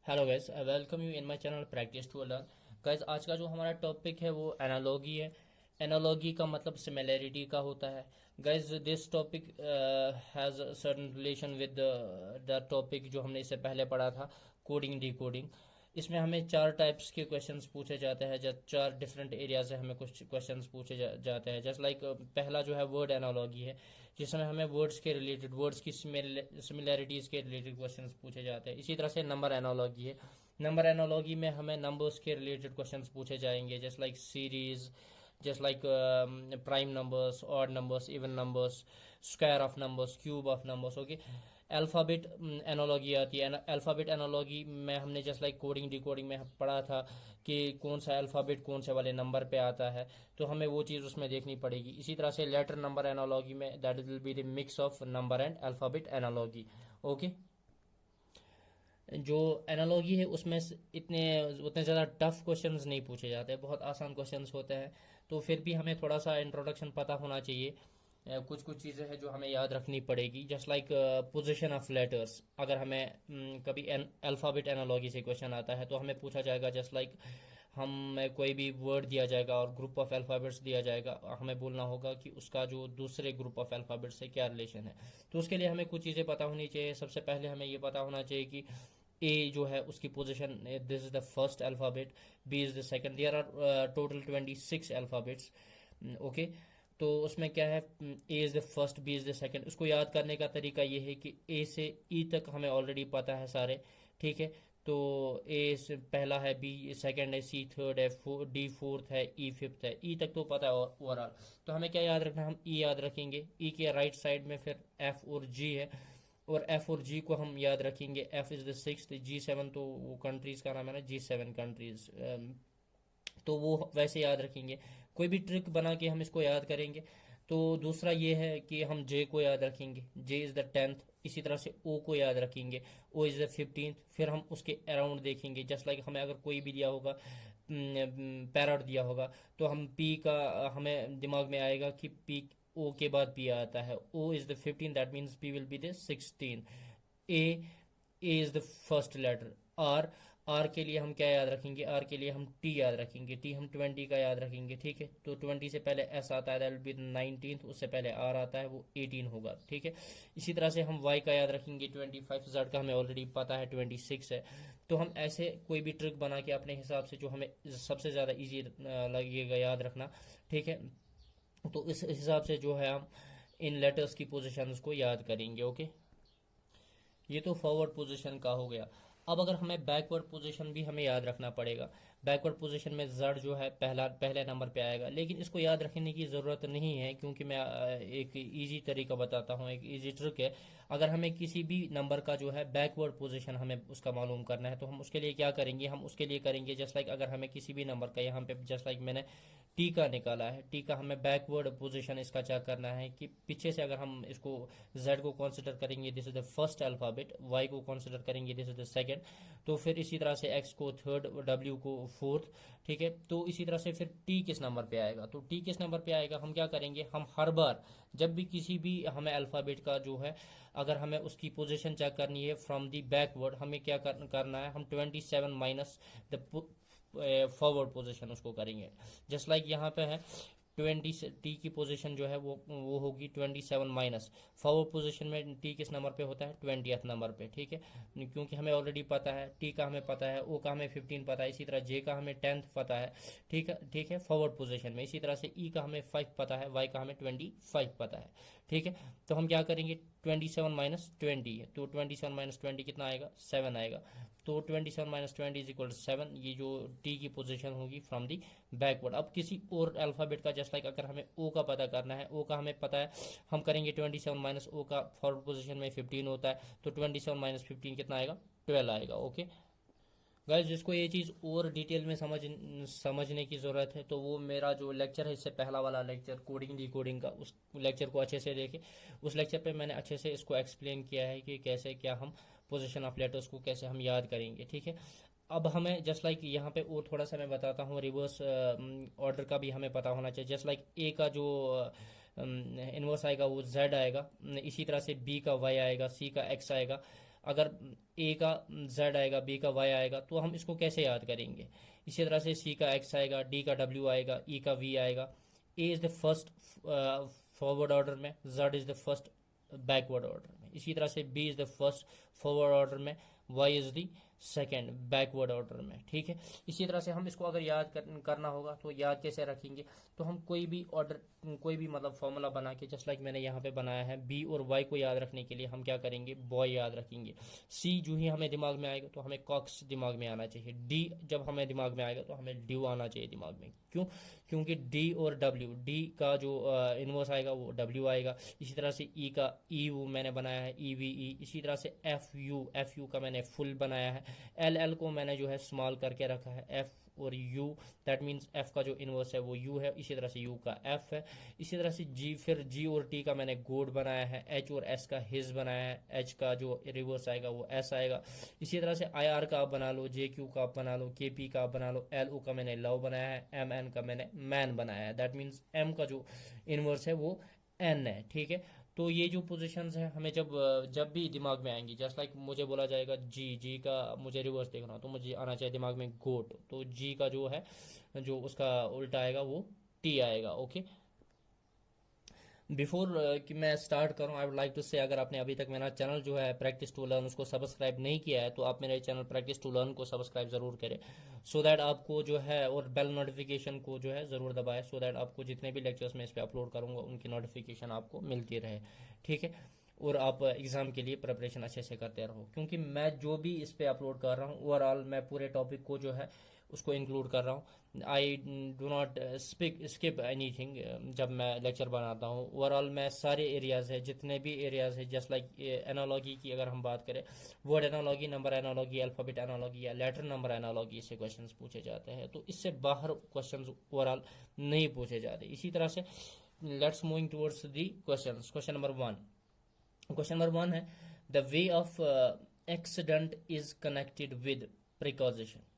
Hello guys, I welcome you in my channel practice to learn. Guys, आज का जो हमारा टॉपिक है वो एनालॉगी है। एनालॉगी का मतलब सिमिलैरिटी का होता है। Guys, this topic has certain relation with the topic जो हमने इससे पहले पढ़ा था, कोडिंग डिकोडिंग। इसमें हमें चार टाइप्स के क्वेश्चंस पूछे जाते हैं, जब चार डिफरेंट एरिया से हमें कुछ क्वेश्चंस पूछे जाते हैं। जस्ट लाइक पहला जो है वर्ड एनालॉगी है, जिसमें हमें वर्ड्स के रिलेटेड, वर्ड्स की सिमिलैरिटीज़ के रिलेटेड क्वेश्चंस पूछे जाते हैं। इसी तरह से नंबर एनालॉगी है। नंबर एनालॉगी में हमें नंबर्स के रिलेटेड क्वेश्चंस पूछे जाएंगे, just like series, just like prime numbers, odd numbers, even numbers, square of numbers, cube of numbers. Okay, alphabet analogy आती है। अल्फ़ाबेट एनालॉगी में हमने जस्ट लाइक कोडिंग डिकोडिंग में पढ़ा था कि कौन सा अल्फ़ाबेट कौन से वाले नंबर पे आता है, तो हमें वो चीज़ उसमें देखनी पड़ेगी। इसी तरह से लेटर नंबर एनालॉगी में that will be the mix of number and alphabet analogy. Okay, जो एनालॉगी है उसमें इतने उतने ज़्यादा टफ क्वेश्चंस नहीं पूछे जाते, बहुत आसान क्वेश्चंस होते हैं। तो फिर भी हमें थोड़ा सा इंट्रोडक्शन पता होना चाहिए। कुछ कुछ चीज़ें हैं जो हमें याद रखनी पड़ेगी, just like position of letters. अगर हमें कभी अल्फ़ाबेट एनालॉगी से क्वेश्चन आता है तो हमें पूछा जाएगा, जस्ट लाइक हम कोई भी वर्ड दिया जाएगा और ग्रुप ऑफ अल्फ़ाबेट्स दिया जाएगा, हमें बोलना होगा कि उसका जो दूसरे ग्रुप ऑफ अल्फ़ाबेट्स से क्या रिलेशन है। तो उसके लिए हमें कुछ चीज़ें पता होनी चाहिए। सबसे पहले हमें ये पता होना चाहिए कि ए जो है उसकी position, this is the first alphabet, B is the second. There are total 26 alphabets. Okay, तो उसमें क्या है, A is the first, B is the second. उसको याद करने का तरीका ये है कि ए से ई तक हमें ऑलरेडी पता है सारे, ठीक है। तो ए से पहला है, बी सेकंड है, सी थर्ड है, डी फोर्थ है, ई फिफ्थ है। ई तक तो पता है ओवरऑल। तो हमें क्या याद रखना, हम ई याद रखेंगे। ई के राइट साइड में फिर एफ और जी है, और एफ और जी को हम याद रखेंगे। F is the sixth, G seven तो वो कंट्रीज़ का नाम है ना, जी सेवन कंट्रीज़, तो वो वैसे याद रखेंगे। कोई भी ट्रिक बना के हम इसको याद करेंगे। तो दूसरा ये है कि हम जे को याद रखेंगे, जे इज़ द टेंथ। इसी तरह से ओ को याद रखेंगे, ओ इज़ द 15th। फिर हम उसके अराउंड देखेंगे, जस्ट लाइक हमें अगर कोई भी दिया होगा, पैरट दिया होगा, तो हम पी का हमें दिमाग में आएगा कि पी, ओ के बाद पी आता है। O is the 15, that means P will be the 16। A, A is the first letter. R, R के लिए हम क्या याद रखेंगे, आर के लिए हम टी याद रखेंगे। टी हम 20 का याद रखेंगे, ठीक है। तो 20 से पहले एस आता है, दैट विल बी 19th। उससे पहले आर आता है, वो 18 होगा, ठीक है। इसी तरह से हम वाई का याद रखेंगे 25। जेड का हमें ऑलरेडी पता है 26 है। तो हम ऐसे कोई भी ट्रिक बना के अपने हिसाब से जो हमें सबसे ज़्यादा ईजी लगेगा याद रखना, ठीक है। तो इस हिसाब से जो है हम इन लेटर्स की पोजिशन को याद करेंगे। ओके, ये तो फॉरवर्ड पोजीशन का हो गया। अब अगर हमें बैकवर्ड पोजीशन भी हमें याद रखना पड़ेगा। बैकवर्ड पोजीशन में जड़ जो है पहले नंबर पे आएगा, लेकिन इसको याद रखने की ज़रूरत नहीं है, क्योंकि मैं एक इजी तरीका बताता हूँ, एक इजी ट्रिक है। अगर हमें किसी भी नंबर का जो है बैकवर्ड पोजीशन हमें उसका मालूम करना है, तो हम उसके लिए क्या करेंगे, हम उसके लिए करेंगे जस्ट लाइक अगर हमें किसी भी नंबर का, यहाँ पे जस्ट लाइक मैंने टी का निकाला है, टी का हमें बैकवर्ड पोजीशन इसका चेक करना है कि पीछे से अगर हम इसको जेड को कंसिडर करेंगे, this is the first alphabet. Y को कंसिडर करेंगे, दिस इज द सेकंड। तो फिर इसी तरह से एक्स को थर्ड, डब्ल्यू को फोर्थ, ठीक है। तो इसी तरह से फिर टी किस नंबर पे आएगा, तो टी किस नंबर पे आएगा, हम क्या करेंगे, हम हर बार जब भी किसी भी हमें अल्फ़ाबेट का जो है, अगर हमें उसकी पोजीशन चेक करनी है फ्रॉम दी बैकवर्ड, हमें क्या करना है, हम 27 माइनस द फॉरवर्ड पोजीशन उसको करेंगे। जस्ट लाइक यहाँ पे है 20, टी की पोजीशन जो है वो होगी 27 माइनस फॉरवर्ड पोजीशन में टी किस नंबर पे होता है, 20th नंबर पे, ठीक है। क्योंकि हमें ऑलरेडी पता है, टी का हमें पता है, ओ का हमें 15 पता है, इसी तरह जे का हमें 10th पता है, ठीक है, ठीक है, फॉरवर्ड पोजीशन में। इसी तरह से ई का हमें 5 पता है, वाई का हमें 25 पता है, ठीक है। तो हम क्या करेंगे, 27 माइनस 20 है, तो 27 माइनस 20 कितना आएगा, 7 आएगा। तो 27 माइनस 20 इज इक्वल टू 7। ये जो टी की पोजीशन होगी फ्रॉम दी बैकवर्ड। अब किसी और अल्फ़ाबेट का, जस्ट लाइक अगर हमें ओ का पता करना है, ओ का हमें पता है, हम करेंगे 27 माइनस ओ का फॉरवर्ड पोजीशन में 15 होता है, तो 27 माइनस 15 कितना आएगा, 12 आएगा। ओके गाइस, जिसको ये चीज़ और डिटेल में समझने की ज़रूरत है, तो वो मेरा जो लेक्चर है, इससे पहला वाला लेक्चर कोडिंग डी कोडिंग का, उस लेक्चर को अच्छे से देखें। उस लेक्चर पे मैंने अच्छे से इसको एक्सप्लेन किया है कि कैसे क्या हम पोजीशन ऑफ लेटर्स को कैसे हम याद करेंगे, ठीक है। अब हमें जस्ट लाइक यहाँ पे और थोड़ा सा मैं बताता हूँ, रिवर्स ऑर्डर का भी हमें पता होना चाहिए। जस्ट लाइक ए का जो इन्वर्स आएगा वो जेड आएगा, इसी तरह से बी का वाई आएगा, सी का एक्स आएगा, अगर ए का z आएगा, बी का y आएगा, तो हम इसको कैसे याद करेंगे। इसी तरह से सी का x आएगा, डी का w आएगा, ई का v आएगा। A is the first forward order में, z is the first backward order में। इसी तरह से B is the first forward order में, y is the second backward order में, ठीक है। इसी तरह से हम इसको अगर याद करना होगा तो याद कैसे रखेंगे, तो हम कोई भी ऑर्डर, कोई भी मतलब फॉर्मूला बना के, जस्ट लाइक मैंने यहाँ पे बनाया है, बी और वाई को याद रखने के लिए हम क्या करेंगे, बॉय याद रखेंगे। सी जो ही हमें दिमाग में आएगा तो हमें कॉक्स दिमाग में आना चाहिए। डी जब हमें दिमाग में आएगा तो हमें ड्यू आना चाहिए दिमाग में। क्यों? क्योंकि डी और डब्ल्यू, डी का जो इनवर्स आएगा वो डब्ल्यू आएगा। इसी तरह से ई का ई यू मैंने बनाया है, ई वी ई। इसी तरह से एफ यू का मैंने फुल बनाया है। एल को मैंने जो है स्मॉल करके रखा है, एफ और यू, दैट मीन्स एफ का जो इनवर्स है वो यू है। इसी तरह से यू का एफ है। इसी तरह से जी, फिर जी और टी का मैंने गोड बनाया है। एच और एस का हिज बनाया है, एच का जो रिवर्स आएगा वो एस आएगा। इसी तरह से आई आर का आप बना लो, जे क्यू का आप बना लो, के पी का आप बना लो, एल ओ का मैंने लव बनाया है, एम एन का मैंने मैन बनाया है। दैट मीन्स एम का जो इनवर्स है वो एन है, ठीक है। तो ये जो पोजीशंस हैं हमें जब भी दिमाग में आएंगी, जस्ट लाइक मुझे बोला जाएगा जी का मुझे रिवर्स देखना, तो मुझे आना चाहिए दिमाग में गोट, तो जी का जो है जो उसका उल्टा आएगा वो टी आएगा, ओके। बिफोर कि मैं स्टार्ट करूं, आई वुड लाइक टू से, अगर आपने अभी तक मेरा चैनल जो है प्रैक्टिस टू लर्न उसको सब्सक्राइब नहीं किया है तो आप मेरे चैनल प्रैक्टिस टू लर्न को सब्सक्राइब ज़रूर करें, सो दैट आपको जो है, और बेल नोटिफिकेशन को जो है ज़रूर दबाएं, सो दैट आपको जितने भी लेक्चर्स मैं इस पर अपलोड करूँगा उनकी नोटिफिकेशन आपको मिलती रहे, ठीक है। और आप एग्ज़ाम के लिए प्रिपरेशन अच्छे से करते रहो, क्योंकि मैं जो भी इस पर अपलोड कर रहा हूँ ओवरऑल मैं पूरे टॉपिक को जो है उसको इंक्लूड कर रहा हूँ। I do not skip anything जब मैं लेक्चर बनाता हूँ। ओवरऑल मैं सारे एरियाज़ है, जितने भी एरियाज़ है, जस्ट लाइक एनालॉजी की अगर हम बात करें, word analogy, number analogy, alphabet analogy या लेटर नंबर एनालॉजी से क्वेश्चंस पूछे जाते हैं, तो इससे बाहर क्वेश्चंस ओवरऑल नहीं पूछे जाते। इसी तरह से let's moving towards the questions. Question number one है, the way of accident is connected with precaution.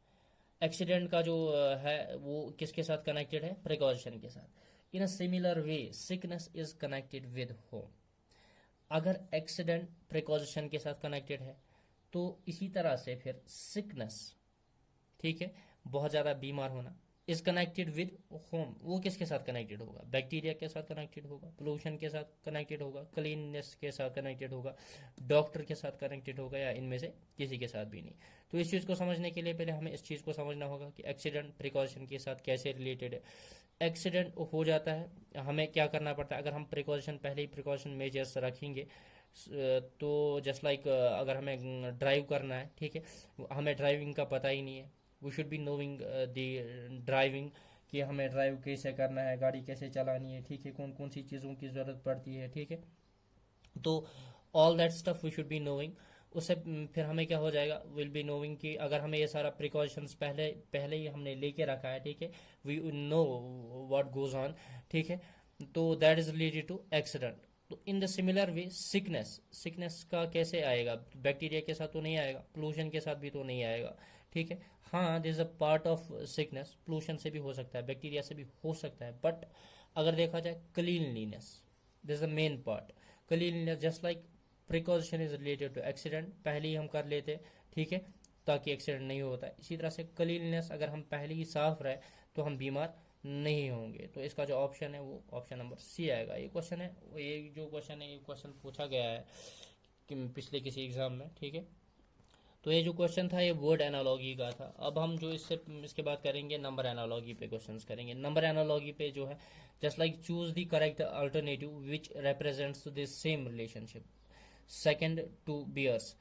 Accident का जो है वो किसके साथ कनेक्टेड है, प्रिकॉशन के साथ। In a similar way sickness is connected with home. अगर एक्सीडेंट प्रिकॉशन के साथ कनेक्टेड है तो इसी तरह से फिर सिकनेस, ठीक है, बहुत ज़्यादा बीमार होना, इज कनेक्टेड विद होम। वो किसके साथ कनेक्टेड होगा, बैक्टीरिया के साथ कनेक्टेड होगा, पोल्यूशन के साथ कनेक्टेड होगा, क्लीननेस के साथ कनेक्टेड होगा, डॉक्टर के साथ कनेक्टेड होगा, या इनमें से किसी के साथ भी नहीं। तो इस चीज़ को समझने के लिए पहले हमें इस चीज़ को समझना होगा कि एक्सीडेंट प्रिकॉशन के साथ कैसे रिलेटेड है। एक्सीडेंट हो जाता है, हमें क्या करना पड़ता है, अगर हम प्रिकॉशन पहले ही प्रिकॉशन मेजर्स रखेंगे तो जस्ट लाइक अगर हमें ड्राइव करना है, ठीक है, हमें ड्राइविंग का पता ही नहीं है, we should be knowing the driving, कि हमें ड्राइव कैसे करना है, गाड़ी कैसे चलानी है, ठीक है, कौन कौन सी चीज़ों की ज़रूरत पड़ती है, ठीक है। तो all that stuff we should be knowing. उससे फिर हमें क्या हो जाएगा, विल बी नोइंग कि अगर हमें ये सारा प्रिकॉशंस पहले ही हमने लेके रखा है, ठीक है, we know what goes on, ठीक है, तो that is related to accident. तो in the similar way sickness का कैसे आएगा, बैक्टीरिया के साथ तो नहीं आएगा, पोल्यूशन के साथ भी तो नहीं आएगा, ठीक है। हाँ, this is a part of sickness, pollution से भी हो सकता है, बैक्टीरिया से भी हो सकता है, बट अगर देखा जाए cleanliness, this is the main part. Cleanliness just like precaution is related to accident, पहले ही हम कर लेते, ठीक है, ताकि एक्सीडेंट नहीं होता है। इसी तरह से क्लीनलीनेस अगर हम पहले ही साफ रहे तो हम बीमार नहीं होंगे। तो इसका जो ऑप्शन है वो ऑप्शन नंबर सी आएगा। ये क्वेश्चन है, ये जो क्वेश्चन है, ये क्वेश्चन पूछा गया है कि पिछले किसी एग्जाम में, ठीक है। तो ये जो क्वेश्चन था ये वर्ड एनालॉजी का था। अब हम जो इसके बाद करेंगे नंबर एनालॉजी पे क्वेश्चंस करेंगे। नंबर एनालॉजी पे जो है, just like choose the correct alternative which represents the same relationship second to bears.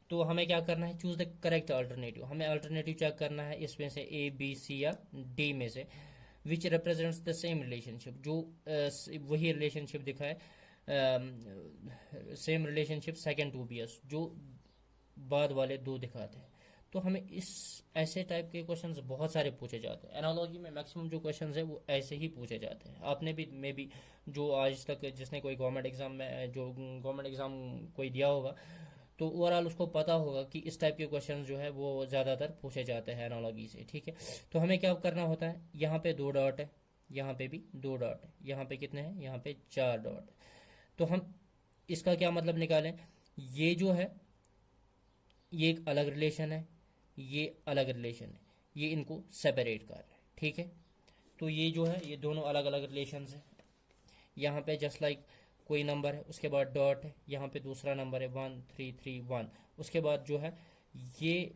तो हमें क्या करना है, चूज द करेक्ट अल्टरनेटिव। हमें अल्टरनेटिव चेक करना है इसमें से ए बी सी या डी में से, which represents the same relationship, जो वही रिलेशनशिप दिखाए, same relationship second to bears, जो बाद वाले दो दिखाते हैं। तो हमें इस ऐसे टाइप के क्वेश्चंस बहुत सारे पूछे जाते हैं। एनालॉजी में मैक्सिमम जो क्वेश्चंस है वो ऐसे ही पूछे जाते हैं। आपने भी मे बी जो आज तक जिसने कोई गवर्नमेंट एग्जाम में जो गवर्नमेंट एग्जाम कोई दिया होगा तो ओवरऑल उसको पता होगा कि इस टाइप के क्वेश्चन जो है वो ज़्यादातर पूछे जाते हैं एनालॉजी से, ठीक है। तो हमें क्या करना होता है, यहाँ पे 2 डॉट है, यहाँ पे भी 2 डॉट है, यहाँ पे कितने हैं, यहाँ पे 4 डॉट। तो हम इसका क्या मतलब निकालें, ये जो है ये एक अलग रिलेशन है, ये अलग रिलेशन है, ये इनको सेपरेट कर रहा है, ठीक है। तो ये जो है ये दोनों अलग अलग रिलेशन है। यहाँ पे जस्ट लाइक कोई नंबर है, उसके बाद डॉट है, यहाँ पे दूसरा नंबर है 1 3 3 1, उसके बाद जो है ये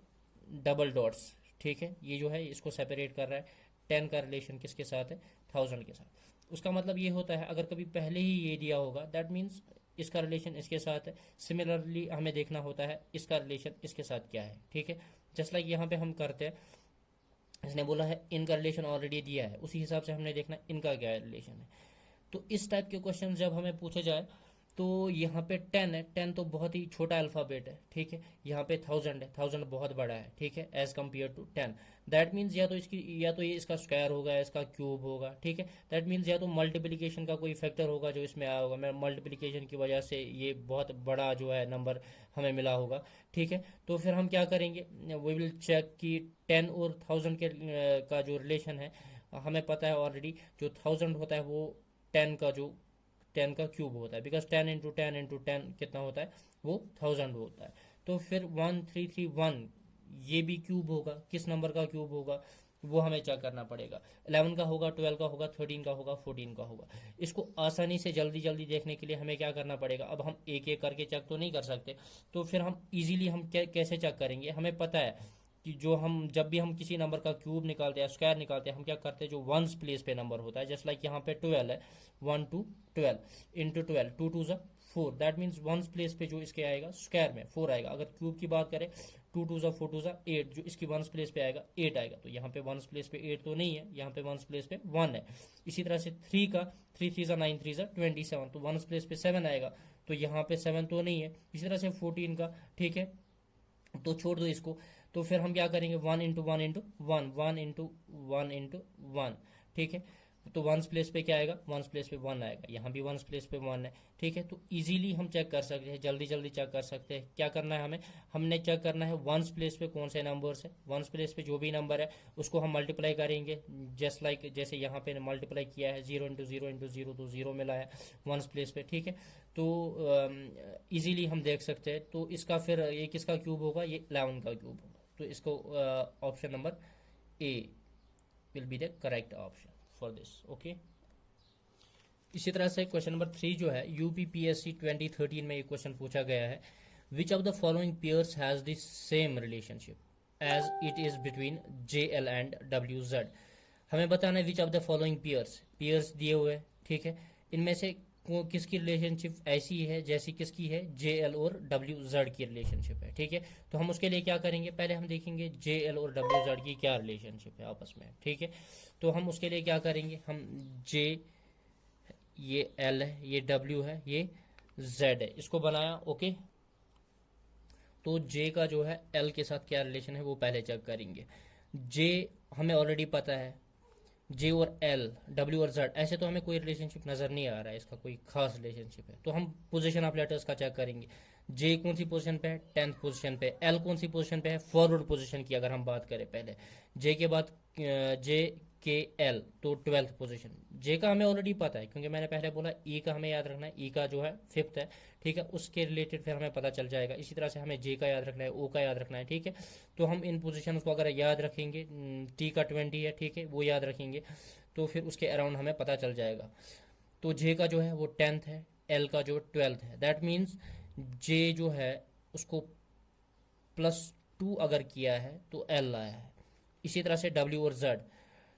डबल डॉट्स, ठीक है, ये जो है इसको सेपरेट कर रहा है। 10 का रिलेशन किसके साथ है, 1000 के साथ। उसका मतलब ये होता है अगर कभी पहले ही ये दिया होगा दैट मीन्स इसका रिलेशन इसके साथ है। सिमिलरली हमें देखना होता है इसका रिलेशन इसके साथ क्या है, ठीक है। जस्ट लाइक यहाँ पे हम करते हैं, इसने बोला है इनका रिलेशन ऑलरेडी दिया है, उसी हिसाब से हमने देखना इनका क्या रिलेशन है। तो इस टाइप के क्वेश्चन जब हमें पूछे जाए तो यहाँ पे 10 है, 10 तो बहुत ही छोटा अल्फ़ाबेट है, ठीक है। यहाँ पे 1000 है, 1000 बहुत बड़ा है, ठीक है, as compare to 10। That means या तो ये इसका स्क्वायर होगा या इसका क्यूब होगा, ठीक है। दैट मीन्स या तो मल्टीप्लिकेशन का कोई फैक्टर होगा जो इसमें आया होगा, मैं मल्टीप्लिकेशन की वजह से ये बहुत बड़ा जो है नंबर हमें मिला होगा, ठीक है। तो फिर हम क्या करेंगे, वी विल चेक कि 10 और 1000 के का जो रिलेशन है हमें पता है ऑलरेडी, जो 1000 होता है वो 10 का क्यूब होता है, बिकॉज 10 इंटू 10 इंटू 10 कितना होता है, वो 1000 होता है। तो फिर 1331 ये भी क्यूब होगा, किस नंबर का क्यूब होगा वो हमें चेक करना पड़ेगा। 11 का होगा, 12 का होगा, 13 का होगा, 14 का होगा। इसको आसानी से जल्दी जल्दी देखने के लिए हमें क्या करना पड़ेगा, अब हम एक एक करके चेक तो नहीं कर सकते, तो फिर हम इजीली हम कैसे चेक करेंगे, हमें पता है कि जो हम जब भी हम किसी नंबर का क्यूब निकालते हैं, स्क्वायर निकालते हैं, हम क्या करते हैं, जो वंस प्लेस पे नंबर होता है, जस्ट लाइक यहाँ पे 12 है, 1 2 12 इंटू 12, 2 2 ज़ा 4, दैट मीन्स वंस प्लेस पे जो इसके आएगा स्क्वायर में 4 आएगा। अगर क्यूब की बात करें 2 2 ज़ा 4 2 ज़ा 8, जो इसकी वंस प्लेस पे आएगा 8 आएगा। तो यहाँ पे वंस प्लेस पे 8 तो नहीं है, यहाँ पे वंस प्लेस पे 1 है। इसी तरह से 3 का 3 3 ज़ा 9 3 ज़ा 27, तो वंस प्लेस पे 7 आएगा, तो यहाँ पे 7 तो नहीं है। इसी तरह से 14 का, ठीक है, तो छोड़ दो इसको। तो फिर हम क्या करेंगे, 1 इंटू 1 इंटू 1, 1 इंटू 1 इंटू 1, ठीक है। तो वंस प्लेस पे क्या आएगा, वंस प्लेस पे 1 आएगा, यहाँ भी वंस प्लेस पे 1 है, ठीक है। तो इजीली हम चेक कर सकते हैं, जल्दी जल्दी चेक कर सकते हैं। क्या करना है हमने चेक करना है वंस प्लेस पे कौन से नंबर्स है। वंस प्लेस पे जो भी नंबर है उसको हम मल्टीप्लाई करेंगे, जस्ट लाइक जैसे यहाँ पे मल्टीप्लाई किया है, 0 इंटू 0 इंटू 0, तो 0 मिला है वंस प्लेस पे, ठीक है। तो इजीली हम देख सकते हैं। तो इसका फिर ये किसका क्यूब होगा, ये 11 का क्यूब होगा। तो इसको option number A will be the correct option for this, okay. इसी तरह से क्वेश्चन नंबर 3 जो है यूपीपीएससी 2013 में ये क्वेश्चन पूछा गया है, which of the following pairs has the same relationship as it is between JL and WZ। हमें बताना है which of the following pairs दिए हुए, ठीक है, इनमें से किसकी रिलेशनशिप ऐसी है जैसी किसकी है, JL और WZ की रिलेशनशिप है, ठीक है। तो हम उसके लिए क्या करेंगे, पहले हम देखेंगे JL और WZ की क्या रिलेशनशिप है आपस में, ठीक है। तो हम उसके लिए क्या करेंगे, हम J, ये L है, ये W है, ये Z है, इसको बनाया, ओके। तो J का जो है L के साथ क्या रिलेशन है वो पहले चेक करेंगे। J हमें ऑलरेडी पता है, J और L, W और Z, ऐसे तो हमें कोई रिलेशनशिप नज़र नहीं आ रहा है, इसका कोई खास रिलेशनशिप है। तो हम पोजीशन ऑफ लेटर्स का चेक करेंगे। J कौन सी पोजीशन पे है, 10th पोजीशन पे। L कौन सी पोजीशन पे है, फॉरवर्ड पोजीशन की अगर हम बात करें पहले। J के बाद J के L, तो 12th पोजीशन। J का हमें ऑलरेडी पता है क्योंकि मैंने पहले बोला E का हमें याद रखना है, E का जो है 5th है, ठीक है, उसके रिलेटेड फिर हमें पता चल जाएगा। इसी तरह से हमें J का याद रखना है, O का याद रखना है, ठीक है। तो हम इन पोजीशन को अगर याद रखेंगे, T का 20 है, ठीक है, वो याद रखेंगे, तो फिर उसके अराउंड हमें पता चल जाएगा। तो J का जो है वो 10th है, L का जो 12th है, दैट मीन्स J जो है उसको +2 अगर किया है तो L आया है। इसी तरह से W और Z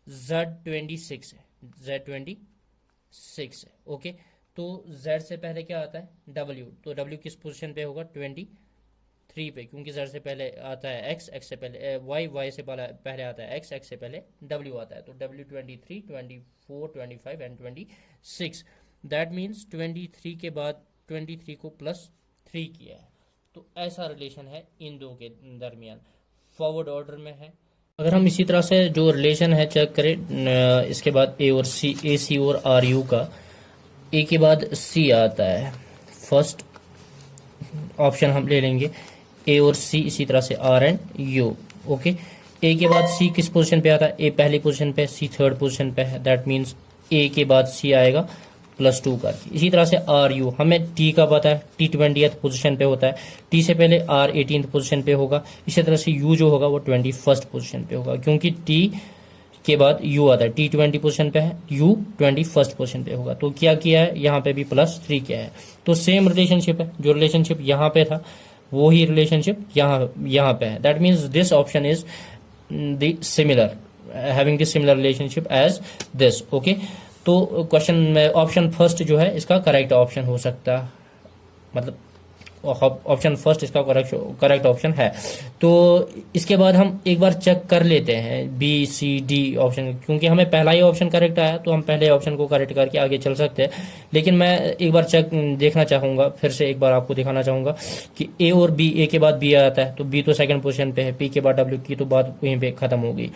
26 है, Z 26 है, ओके। तो Z से पहले क्या आता है, W, तो W किस पोजीशन पे होगा, 23 पे, क्योंकि Z से पहले आता है X, X से पहले Y से पहले आता है X से पहले W आता है। तो W 23, 24, 25 एंड 26, दैट मीन्स 23 के बाद 23 को +3 किया है। तो ऐसा रिलेशन है इन दो के दरमियान, फॉरवर्ड ऑर्डर में है। अगर हम इसी तरह से जो रिलेशन है चेक करें, इसके बाद A और C, AC और RU का, A के बाद C आता है, फर्स्ट ऑप्शन हम ले लेंगे A और C, इसी तरह से R and U, okay. A के बाद C किस पोजीशन पे आता है, A पहली पोजीशन पे, C थर्ड पोजीशन पे है, दैट मीन्स A के बाद C आएगा +2 करके। इसी तरह से आर यू, हमें टी का पता है, टी 20th पोजीशन पे होता है, टी से पहले आर 18th पोजीशन पे होगा। इसी तरह से यू जो होगा वो 21st पोजीशन पे होगा, क्योंकि टी के बाद यू आता है, टी 20 पोजीशन पे है, यू 21st पोजीशन पे होगा। तो क्या किया है यहाँ पे भी +3 किया है। तो सेम रिलेशनशिप है, जो रिलेशनशिप यहाँ पे था वो ही रिलेशनशिप यहाँ पे है। That means this option is the similar, having the similar relationship as this. Okay, तो क्वेश्चन में ऑप्शन फर्स्ट जो है इसका करेक्ट ऑप्शन हो सकता है, मतलब ऑप्शन फर्स्ट इसका करेक्ट ऑप्शन है। तो इसके बाद हम एक बार चेक कर लेते हैं बी सी डी ऑप्शन, क्योंकि हमें पहला ही ऑप्शन करेक्ट आया तो हम पहले ऑप्शन को करेक्ट करके आगे चल सकते हैं। लेकिन मैं एक बार चेक देखना चाहूँगा, फिर से एक बार आपको दिखाना चाहूँगा कि ए और बी, ए के बाद बी आता है तो बी तो सेकंड पोजीशन पे है, पी के बाद डब्ल्यू की तो बात वहीं पे खत्म हो गई।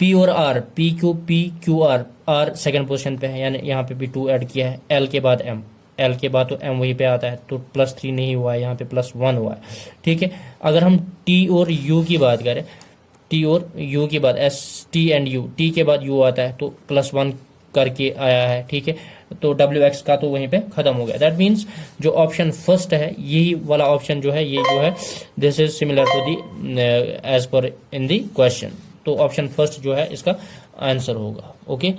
पी और R, P Q R, R second position पे है, यानी यहाँ पे भी 2 ऐड किया है। एल के बाद एम, एल के बाद तो एम वहीं पे आता है, तो +3 नहीं हुआ है, यहाँ पे +1 हुआ है। ठीक है, अगर हम टी और यू की बात करें, टी और यू की बात, S T and you, T के बाद यू आता है तो +1 करके आया है। ठीक है, तो डब्ल्यू एक्स का तो वहीं पे खत्म हो गया। दैट मीन्स जो ऑप्शन फर्स्ट है, यही वाला ऑप्शन जो है, ये जो है this is similar to the as per in the question. तो ऑप्शन फर्स्ट जो है इसका आंसर होगा। ओके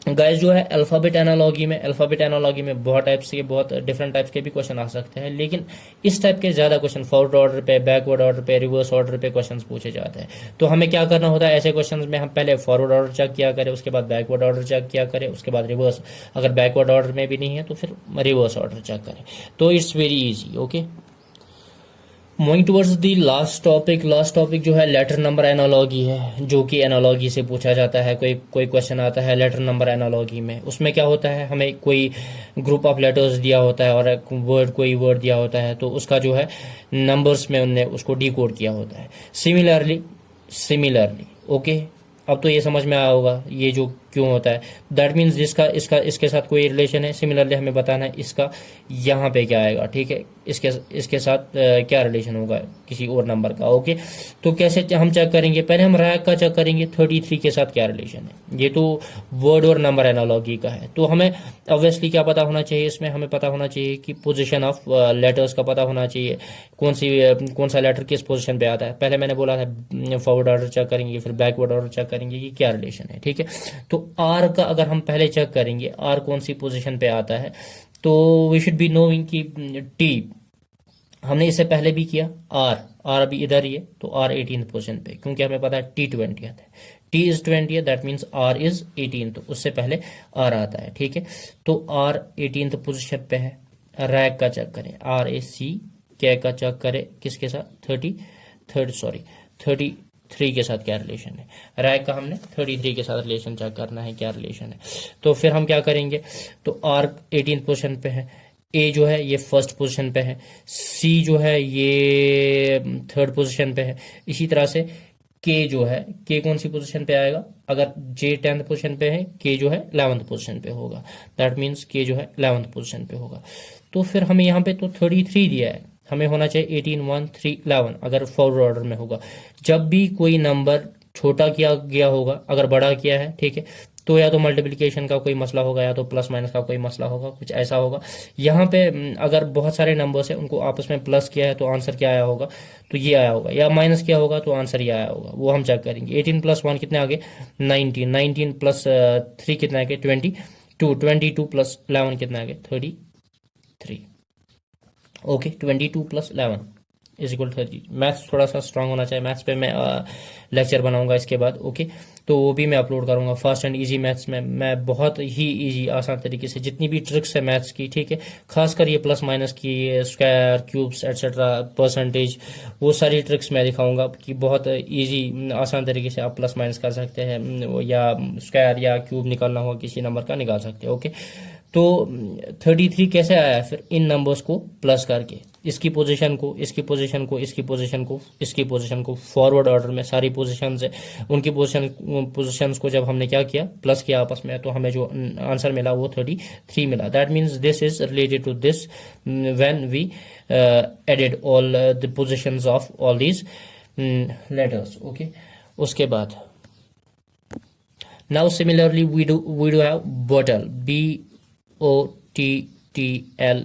गाइस, जो है अल्फ़ाबेट एनालॉजी में बहुत टाइप्स के, बहुत डिफरेंट टाइप्स के भी क्वेश्चन आ सकते हैं, लेकिन इस टाइप के ज़्यादा क्वेश्चन फॉरवर्ड ऑर्डर पे, बैकवर्ड ऑर्डर पे, रिवर्स ऑर्डर पे क्वेश्चन पूछे जाते हैं। तो हमें क्या करना होता है ऐसे क्वेश्चन में, हम पहले फॉरवर्ड ऑर्डर चेक किया करें, उसके बाद बैकवर्ड ऑर्डर चेक किया करें, उसके बाद रिवर्स, अगर बैकवर्ड ऑर्डर में भी नहीं है तो फिर रिवर्स ऑर्डर चेक करें। तो it's very easy. Okay, moving towards the last topic जो है लेटर नंबर एनालॉजी है, जो कि एनालॉजी से पूछा जाता है। कोई क्वेश्चन आता है लेटर नंबर एनालॉजी में, उसमें क्या होता है, हमें कोई ग्रुप ऑफ लेटर्स दिया होता है और कोई वर्ड दिया होता है, तो उसका जो है नंबर्स में उनने उसको डिकोड किया होता है। सिमिलरली ओके, अब तो ये समझ में आया होगा ये जो क्यों होता है। दैट मीन्स जिसका इसके साथ कोई रिलेशन है, सिमिलरली हमें बताना है इसका यहाँ पे क्या आएगा। ठीक है, इसके साथ क्या रिलेशन होगा किसी और नंबर का। ओके, तो कैसे हम चेक करेंगे, पहले हम रैक का चेक करेंगे 33 के साथ क्या रिलेशन है। ये तो वर्ड और नंबर एनालॉजी का है, तो हमें ऑब्वियसली क्या पता होना चाहिए, इसमें हमें पता होना चाहिए कि पोजीशन ऑफ लेटर्स का पता होना चाहिए, कौन सा लेटर किस पोजीशन पे आता है। पहले मैंने बोला था फॉरवर्ड ऑर्डर चेक करेंगे, फिर बैकवर्ड ऑर्डर चेक करेंगे कि क्या रिलेशन है। ठीक है, तो आर का अगर हम पहले चेक करेंगे आर कौन सी पोजीशन पे आता है, तो वी शुड बी नोइंग कि टी हमने इससे पहले भी किया, आर अभी इधर ही है तो आर 18th पोजीशन पे, क्योंकि हमें पता है टी 20th है, T is 20th, that means R is 18th, तो उससे पहले आर आता है। ठीक है, तो आर 18th पोजीशन पे है। रैक का चेक करें, RAC क्या का चेक करें किसके साथ, 33 के साथ क्या रिलेशन है। रैक का हमने 33 के साथ रिलेशन चेक करना है क्या रिलेशन है। तो फिर हम क्या करेंगे, तो आर 18th पोजीशन पे है, ए जो है ये फर्स्ट पोजीशन पे है, सी जो है ये थर्ड पोजीशन पे है। इसी तरह से के जो है, के कौन सी पोजीशन पे आएगा, अगर जे 10th पोजीशन पे है, के जो है 11th पोजीशन पे होगा। दैट मीन्स के जो है 11th पोजीशन पे होगा। तो फिर हमें यहाँ पे तो 33 दिया है, हमें होना चाहिए 18, 1, 3, 11 अगर फॉरवर्ड ऑर्डर में होगा। जब भी कोई नंबर छोटा किया गया होगा, अगर बड़ा किया है, ठीक है, तो या तो मल्टीप्लिकेशन का कोई मसला होगा, या तो प्लस माइनस का कोई मसला होगा, कुछ ऐसा होगा। यहाँ पे अगर बहुत सारे नंबर्स हैं उनको आपस में प्लस किया है तो आंसर क्या आया होगा, तो ये आया होगा, या माइनस किया होगा तो आंसर ये आया होगा, वो हम चेक करेंगे। 18 + 1 कितने आ गए, 19, 19 + 3 कितने आ गए, 22, 22 + 11 कितने आ गए, 33। ओके, 22 + 11 = 30। मैथ्स थोड़ा सा स्ट्रांग होना चाहिए, मैथ्स पे मैं लेक्चर बनाऊंगा इसके बाद। ओके, तो वो भी मैं अपलोड करूंगा। फास्ट एंड इजी मैथ्स में मैं बहुत ही इजी आसान तरीके से जितनी भी ट्रिक्स है मैथ्स की, ठीक है, खासकर ये प्लस माइनस की, स्क्वायर, क्यूब्स एटसेट्रा, परसेंटेज, वो सारी ट्रिक्स मैं दिखाऊंगा कि बहुत इजी आसान तरीके से आप प्लस माइनस कर सकते हैं, या स्क्वायर या क्यूब निकालना हुआ किसी नंबर का निकाल सकते हैं। ओके, तो 33 कैसे आया, फिर इन नंबर्स को प्लस करके इसकी पोजीशन को, इसकी पोजीशन को, इसकी पोजीशन को, इसकी पोजीशन को, फॉरवर्ड ऑर्डर में सारी पोजीशन है, उनकी पोजीशंस को जब हमने क्या किया, प्लस किया आपस में, तो हमें जो आंसर मिला वो 33 मिला। That means this is related to this when we added all the positions of all these letters. Okay, उसके बाद now similarly we do have bottle, OTTLE,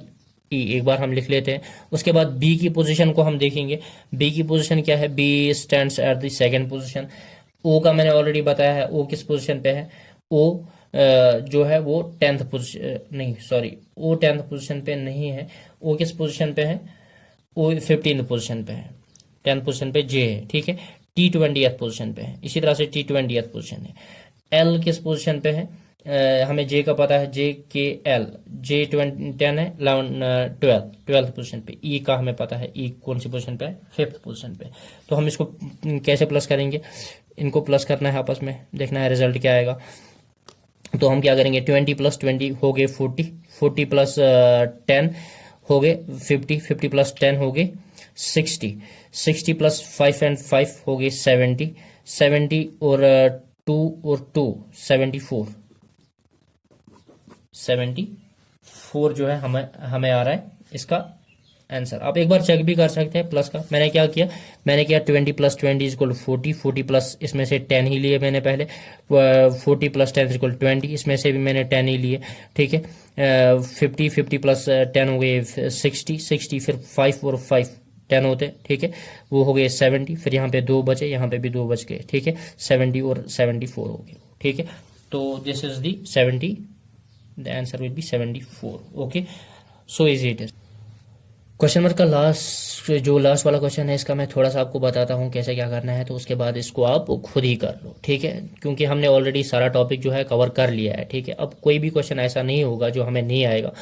एक बार हम लिख लेते हैं। उसके बाद बी की पोजीशन को हम देखेंगे। बी की पोजीशन क्या है? B stands at the second position. O का मैंने ऑलरेडी बताया है, ओ किस पोजीशन पे है? ओ जो है वो 10th पोजीशन, नहीं सॉरी, ओ 10th पोजीशन पे नहीं है। ओ किस पोजीशन पे है? ओ 15th पोजीशन पे है। 10th पोजीशन पे जे है, ठीक है। टी 20th पोजीशन पे है, इसी तरह से टी 20th पोजीशन है। एल किस पोजीशन पे है? हमें जे का पता है, जे के एल, जे 10 है, 12th पोजीशन पे। ई का हमें पता है, ई कौन सी पोजीशन पे है? 5th पोजीशन पे। तो हम इसको कैसे प्लस करेंगे? इनको प्लस करना है आपस में, देखना है रिजल्ट क्या आएगा। तो हम क्या करेंगे? 20 प्लस 20 हो गए 40, 40 प्लस 10 हो गए 50, 50 प्लस 10 हो गए 60, 60 प्लस 5 एंड 5 हो गए 70, 70 और 2 और 2 74, 74 जो है हमें आ रहा है इसका आंसर। आप एक बार चेक भी कर सकते हैं प्लस का। मैंने क्या किया? मैंने किया 20 प्लस 20 इक्वल 40, 40 प्लस इसमें से 10 ही लिए मैंने पहले, 40 प्लस 10 इक्वल 20, इसमें से भी मैंने 10 ही लिए, ठीक है। 50, 50 प्लस 10 हो गए 60, 60 फिर 5 और 5 10 होते, ठीक है, वो हो गए 70, फिर यहाँ पे 2 बचे, यहाँ पे भी 2 बच गए, ठीक है। 70 और 74 हो गए, ठीक है। तो this is the 70, the answer will be 74। Okay, so easy it is. Question number का लास्ट वाला क्वेश्चन है, इसका मैं थोड़ा सा आपको बताता हूँ कैसे क्या करना है, तो उसके बाद इसको आप खुद ही कर लो, ठीक है, क्योंकि हमने ऑलरेडी सारा टॉपिक जो है कवर कर लिया है, ठीक है। अब कोई भी क्वेश्चन ऐसा नहीं होगा जो हमें नहीं आएगा।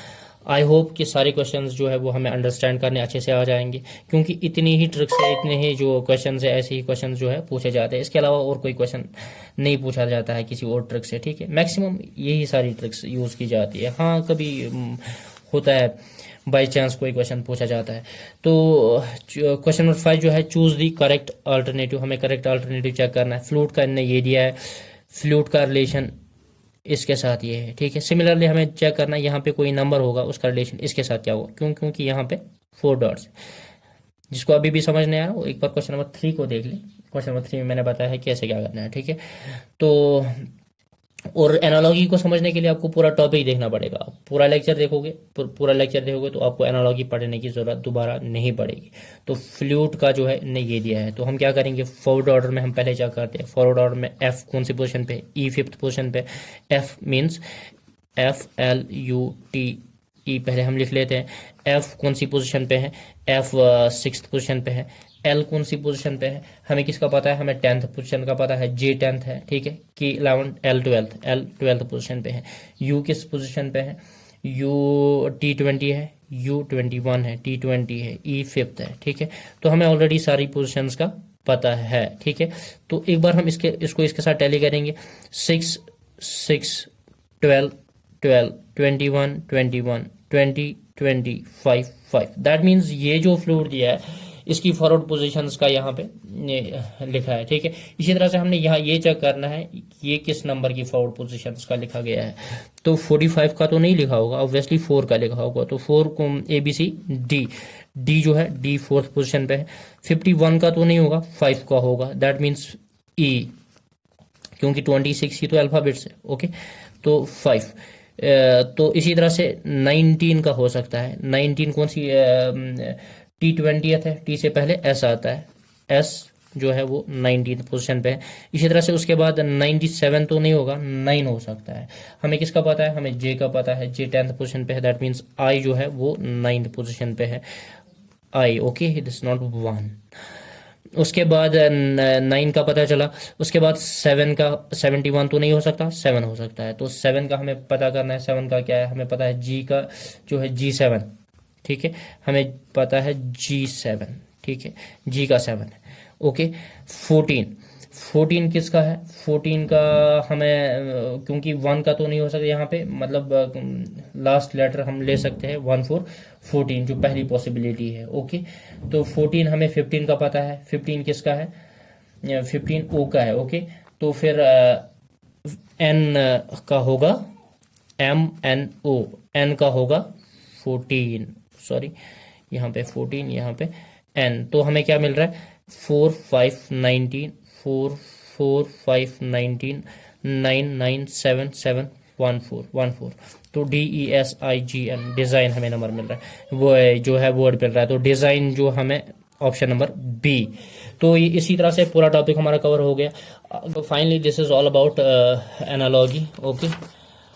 आई होप कि सारे क्वेश्चंस जो है वो हमें अंडरस्टैंड करने अच्छे से आ जाएंगे, क्योंकि इतनी ही ट्रिक्स है, इतने ही जो क्वेश्चंस है, ऐसे ही क्वेश्चंस जो है पूछे जाते हैं। इसके अलावा और कोई क्वेश्चन नहीं पूछा जाता है किसी और ट्रिक से, ठीक है। मैक्सिमम यही सारी ट्रिक्स यूज़ की जाती है। हाँ, कभी होता है बाई चांस कोई क्वेश्चन पूछा जाता है। तो क्वेश्चन नंबर 5 जो है, चूज दी करेक्ट अल्टरनेटिव, हमें करेक्ट अल्टरनेटिव चेक करना है। फ्लूट का इन्हें ये दिया है, फ्लूट का रिलेशन इसके साथ ये है, ठीक है। सिमिलरली हमें चेक करना है यहाँ पे कोई नंबर होगा, उसका रिलेशन इसके साथ क्या होगा, क्योंकि यहाँ पे 4 डॉट्स। जिसको अभी भी समझ नहीं आ रहा वो एक बार क्वेश्चन नंबर 3 को देख ले। क्वेश्चन नंबर 3 में मैंने बताया है कैसे क्या करना है, ठीक है। तो और एनालॉजी को समझने के लिए आपको पूरा टॉपिक देखना पड़ेगा। पूरा लेक्चर देखोगे तो आपको एनालॉजी पढ़ने की जरूरत दोबारा नहीं पड़ेगी। तो फ्लूट का जो है ने ये दिया है, तो हम क्या करेंगे, फॉरवर्ड ऑर्डर में हम पहले क्या करते हैं। फॉरवर्ड ऑर्डर में एफ कौन सी पोजीशन पे? ई 5th पोजीशन पे। एफ मीन्स FLUTE पहले हम लिख लेते हैं। एफ कौन सी पोजीशन पे है? एफ 6th पोजीशन पे है। एल कौन सी पोजीशन पे है? हमें किसका पता है? हमें 10th पोजीशन का पता है, जे 10th है, ठीक है। की 11th, एल 12th पोजीशन पे है। यू किस पोजीशन पे है? यू T20 है, यू 21 है, T20 है, ई 5th है, ठीक है। तो हमें ऑलरेडी सारी पोजीशंस का पता है, ठीक है। तो एक बार हम इसको इसके साथ टैली करेंगे। 6 6 12 12 21 21 20 20 5 5। दैट मीन्स ये जो फ्लूइड दिया है इसकी फॉरवर्ड पोजीशंस का यहाँ पे लिखा है, ठीक है। इसी तरह से हमने यहाँ ये चेक करना है ये किस नंबर की फॉरवर्ड पोजीशंस का लिखा गया है। तो 45 का तो नहीं लिखा होगा, ऑब्वियसली 4 का लिखा होगा। तो 4 को ABCD, डी जो है डी 4th पोजीशन पे है। 51 का तो नहीं होगा, 5 का होगा, दैट मीन्स E, क्योंकि 26 ही तो अल्फाबेट्स है, ओके। तो 5। तो इसी तरह से 19 का हो सकता है। 19 कौन सी? T20 है, टी से पहले S आता है, S जो है वो 19th पोजीशन पे है। इसी तरह से उसके बाद 97 तो नहीं होगा, 9 हो सकता है। हमें किसका पता है? हमें J का पता है, J 10th पोजीशन पे है, दैट मीन्स I जो है वो 9th पोजीशन पे है, I, ओके, दिस नॉट 1। उसके बाद 9 का पता चला। उसके बाद 7 का, 71 तो नहीं हो सकता, 7 हो सकता है। तो 7 का हमें पता करना है। 7 का क्या है? हमें पता है G का जो है G7, ठीक है, हमें पता है G7, ठीक है, G का 7 है, ओके। 14 किसका है? 14 का हमें, क्योंकि 1 का तो नहीं हो सकता यहाँ पे, मतलब लास्ट लेटर हम ले सकते हैं 1 4 14 जो पहली पॉसिबिलिटी है, ओके। तो 14 हमें 15 का पता है। 15 किसका है? 15 O का है, ओके। तो फिर N का होगा, MNO, N का होगा 14, सॉरी यहाँ पे 14, यहाँ पे N। तो हमें क्या मिल रहा है? 4 5 19, 4 4 5 19, 9 9 7 7 14 तो DESIGN डिज़ाइन हमें नंबर मिल रहा है, वो जो है वर्ड मिल रहा है, तो डिज़ाइन जो हमें ऑप्शन नंबर बी। तो ये इसी तरह से पूरा टॉपिक हमारा कवर हो गया। Finally this is all about analogy. Okay,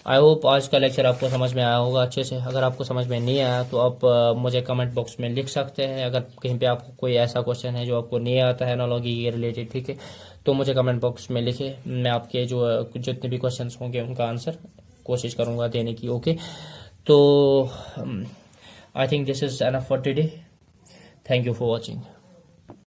I hope आज का लेक्चर आपको समझ में आया होगा अच्छे से। अगर आपको समझ में नहीं आया तो आप मुझे कमेंट बॉक्स में लिख सकते हैं। अगर कहीं पे आपको कोई ऐसा क्वेश्चन है जो आपको नहीं आता है एनालॉजी के रिलेटेड, ठीक है, तो मुझे कमेंट बॉक्स में लिखे, मैं आपके जो जितने भी क्वेश्चंस होंगे उनका आंसर कोशिश करूँगा देने की। ओके, तो I think this is enough for today. Thank you for watching.